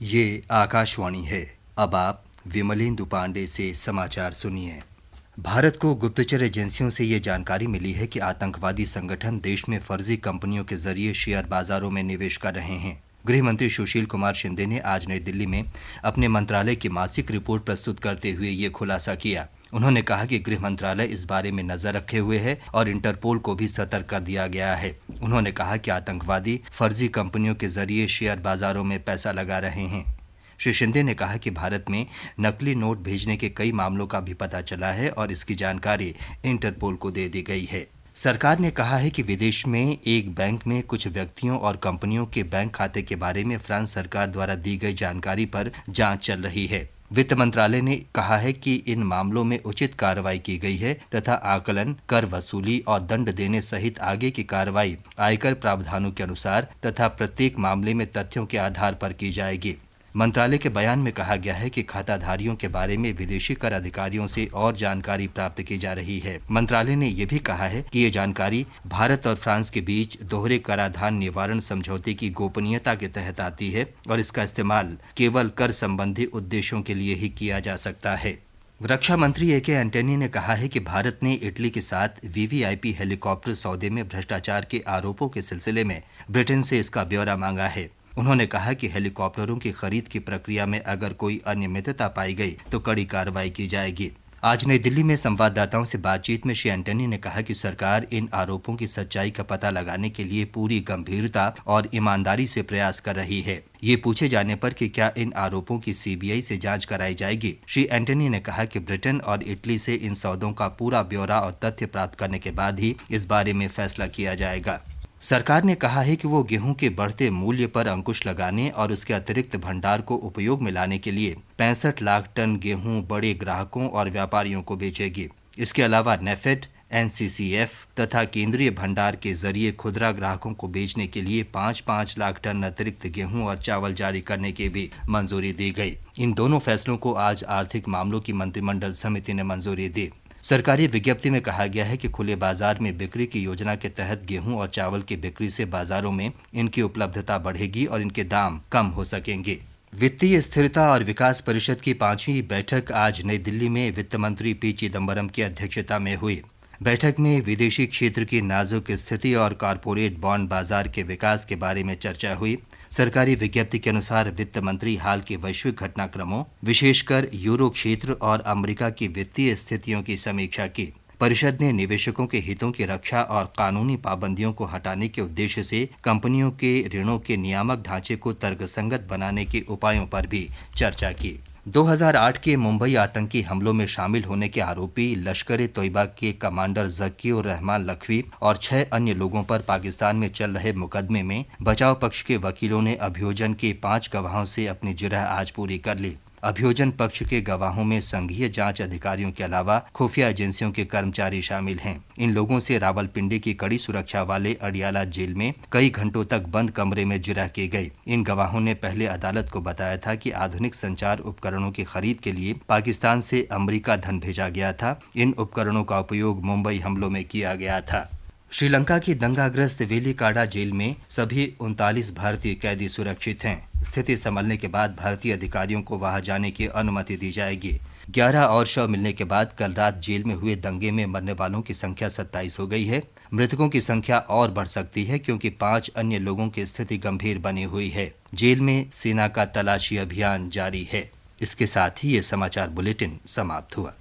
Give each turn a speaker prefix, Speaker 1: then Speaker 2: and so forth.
Speaker 1: ये आकाशवाणी है। अब आप विमलेंदु पांडे से समाचार सुनिए। भारत को गुप्तचर एजेंसियों से ये जानकारी मिली है कि आतंकवादी संगठन देश में फर्जी कंपनियों के जरिए शेयर बाजारों में निवेश कर रहे हैं। गृह मंत्री सुशील कुमार शिंदे ने आज नई दिल्ली में अपने मंत्रालय की मासिक रिपोर्ट प्रस्तुत करते हुए ये खुलासा किया। उन्होंने कहा कि गृह मंत्रालय इस बारे में नजर रखे हुए है और इंटरपोल को भी सतर्क कर दिया गया है। उन्होंने कहा कि आतंकवादी फर्जी कंपनियों के जरिए शेयर बाजारों में पैसा लगा रहे हैं। श्री शिंदे ने कहा कि भारत में नकली नोट भेजने के कई मामलों का भी पता चला है और इसकी जानकारी इंटरपोल को दे दी गई है। सरकार ने कहा है कि विदेश में एक बैंक में कुछ व्यक्तियों और कंपनियों के बैंक खाते के बारे में फ्रांस सरकार द्वारा दी गई जानकारी पर जांच चल रही है। वित्त मंत्रालय ने कहा है कि इन मामलों में उचित कार्रवाई की गई है तथा आकलन, कर वसूली और दंड देने सहित आगे की कार्रवाई आयकर प्रावधानों के अनुसार तथा प्रत्येक मामले में तथ्यों के आधार पर की जाएगी। मंत्रालय के बयान में कहा गया है कि खाताधारियों के बारे में विदेशी कर अधिकारियों से और जानकारी प्राप्त की जा रही है। मंत्रालय ने यह भी कहा है कि ये जानकारी भारत और फ्रांस के बीच दोहरे कराधान निवारण समझौते की गोपनीयता के तहत आती है और इसका इस्तेमाल केवल कर संबंधी उद्देश्यों के लिए ही किया जा सकता है। रक्षा मंत्री ए.के. एंटनी ने कहा है कि भारत ने इटली के साथ वीवीआईपी हेलीकॉप्टर सौदे में भ्रष्टाचार के आरोपों के सिलसिले में ब्रिटेन से इसका ब्यौरा मांगा है। उन्होंने कहा कि हेलीकॉप्टरों की खरीद की प्रक्रिया में अगर कोई अनियमितता पाई गई तो कड़ी कार्रवाई की जाएगी। आज नई दिल्ली में संवाददाताओं से बातचीत में श्री एंटनी ने कहा कि सरकार इन आरोपों की सच्चाई का पता लगाने के लिए पूरी गंभीरता और ईमानदारी से प्रयास कर रही है। ये पूछे जाने पर कि क्या इन आरोपों की सीबीआई से जांच कराई जाएगी, श्री एंटनी ने कहा कि ब्रिटेन और इटली से इन सौदों का पूरा ब्यौरा और तथ्य प्राप्त करने के बाद ही इस बारे में फैसला किया जाएगा। सरकार ने कहा है कि वो गेहूं के बढ़ते मूल्य पर अंकुश लगाने और उसके अतिरिक्त भंडार को उपयोग में लाने के लिए 65 लाख टन गेहूं बड़े ग्राहकों और व्यापारियों को बेचेगी। इसके अलावा नेफेड, एनसीसीएफ तथा केंद्रीय भंडार के जरिए खुदरा ग्राहकों को बेचने के लिए 5-5 लाख टन अतिरिक्त गेहूं और चावल जारी करने की भी मंजूरी दी गई। इन दोनों फैसलों को आज आर्थिक मामलों की मंत्रिमंडल समिति ने मंजूरी दी। सरकारी विज्ञप्ति में कहा गया है कि खुले बाजार में बिक्री की योजना के तहत गेहूं और चावल की बिक्री से बाजारों में इनकी उपलब्धता बढ़ेगी और इनके दाम कम हो सकेंगे। वित्तीय स्थिरता और विकास परिषद की 5वीं बैठक आज नई दिल्ली में वित्त मंत्री पी चिदम्बरम की अध्यक्षता में हुई। बैठक में विदेशी क्षेत्र की नाजुक स्थिति और कॉरपोरेट बॉन्ड बाजार के विकास के बारे में चर्चा हुई। सरकारी विज्ञप्ति के अनुसार वित्त मंत्री हाल के वैश्विक घटनाक्रमों, विशेषकर यूरो क्षेत्र और अमेरिका की वित्तीय स्थितियों की समीक्षा की। परिषद ने निवेशकों के हितों की रक्षा और कानूनी पाबंदियों को हटाने के उद्देश्य से कंपनियों के ऋणों के नियामक ढांचे को तर्कसंगत बनाने के उपायों पर भी चर्चा की। 2008 के मुंबई आतंकी हमलों में शामिल होने के आरोपी लश्कर-ए-तोयबा के कमांडर ज़की-उर रहमान लखवी और 6 अन्य लोगों पर पाकिस्तान में चल रहे मुकदमे में बचाव पक्ष के वकीलों ने अभियोजन के 5 गवाहों से अपनी जिरह आज पूरी कर ली। अभियोजन पक्ष के गवाहों में संघीय जांच अधिकारियों के अलावा खुफिया एजेंसियों के कर्मचारी शामिल हैं। इन लोगों से रावलपिंडी की कड़ी सुरक्षा वाले अडियाला जेल में कई घंटों तक बंद कमरे में जिरह की गई। इन गवाहों ने पहले अदालत को बताया था कि आधुनिक संचार उपकरणों की खरीद के लिए पाकिस्तान से अमेरिका धन भेजा गया था। इन उपकरणों का उपयोग मुंबई हमलों में किया गया था। श्रीलंका की दंगाग्रस्त वेलिकाडा जेल में सभी 39 भारतीय कैदी सुरक्षित हैं। स्थिति संभलने के बाद भारतीय अधिकारियों को वहां जाने की अनुमति दी जाएगी। 11 और शव मिलने के बाद कल रात जेल में हुए दंगे में मरने वालों की संख्या 27 हो गई है। मृतकों की संख्या और बढ़ सकती है क्योंकि 5 अन्य लोगों की स्थिति गंभीर बनी हुई है। जेल में सेना का तलाशी अभियान जारी है। इसके साथ ही ये समाचार बुलेटिन समाप्त हुआ।